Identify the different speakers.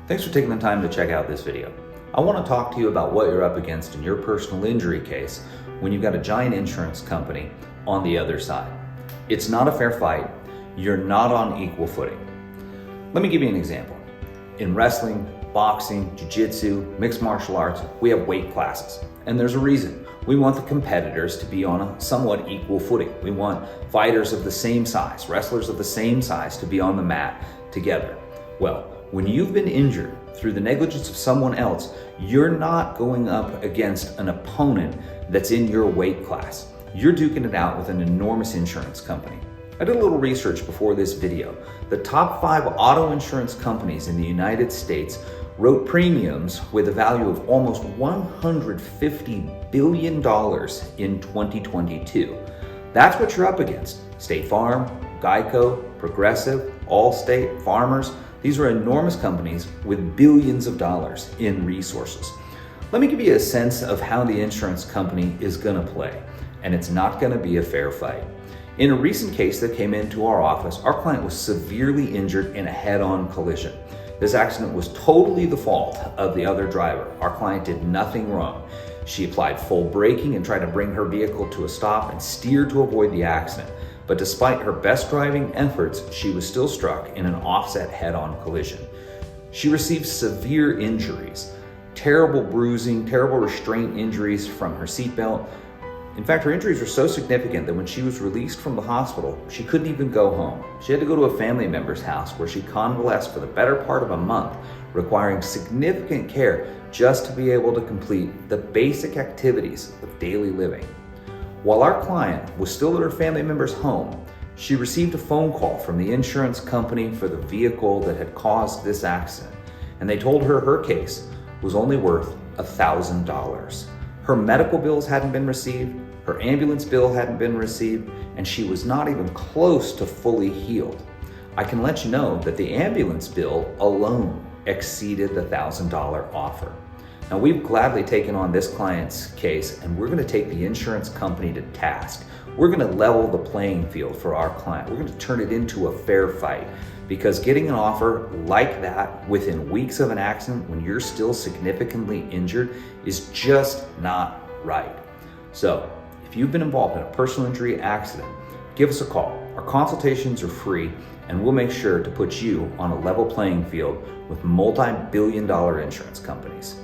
Speaker 1: Thanks for taking the time to check out this video. I want to talk to you about what you're up against in your personal injury case when you've got a giant insurance company on the other side. It's not a fair fight. You're not on equal footing. Let me give you an example. In wrestling, boxing, jiu-jitsu, mixed martial arts, we have weight classes. And there's a reason. We want the competitors to be on a somewhat equal footing. We want fighters of the same size, wrestlers of the same size to be on the mat together. Well, when you've been injured through the negligence of someone else, you're not going up against an opponent that's in your weight class. You're duking it out with an enormous insurance company. I did a little research before this video. The top 5 auto insurance companies in the United States wrote premiums with a value of almost $150 billion in 2022. That's what you're up against. State Farm, Geico, Progressive, Allstate, Farmers. These are enormous companies with billions of dollars in resources. Let me give you a sense of how the insurance company is going to play, and it's not going to be a fair fight. In a recent case that came into our office, our client was severely injured in a head-on collision. This accident was totally the fault of the other driver. Our client did nothing wrong. She applied full braking and tried to bring her vehicle to a stop and steered to avoid the accident. But despite her best driving efforts, she was still struck in an offset head-on collision. She received severe injuries, terrible bruising, terrible restraint injuries from her seatbelt. In fact, her injuries were so significant that when she was released from the hospital, she couldn't even go home. She had to go to a family member's house where she convalesced for the better part of a month, requiring significant care just to be able to complete the basic activities of daily living. While our client was still at her family member's home, she received a phone call from the insurance company for the vehicle that had caused this accident, and they told her her case was only worth $1,000. Her medical bills hadn't been received, her ambulance bill hadn't been received, and she was not even close to fully healed. I can let you know that the ambulance bill alone exceeded the $1,000 offer. Now, we've gladly taken on this client's case, and we're going to take the insurance company to task. We're going to level the playing field for our client. We're going to turn it into a fair fight, because getting an offer like that within weeks of an accident when you're still significantly injured is just not right. So if you've been involved in a personal injury accident, give us a call. Our consultations are free, and we'll make sure to put you on a level playing field with multi-billion-dollar insurance companies.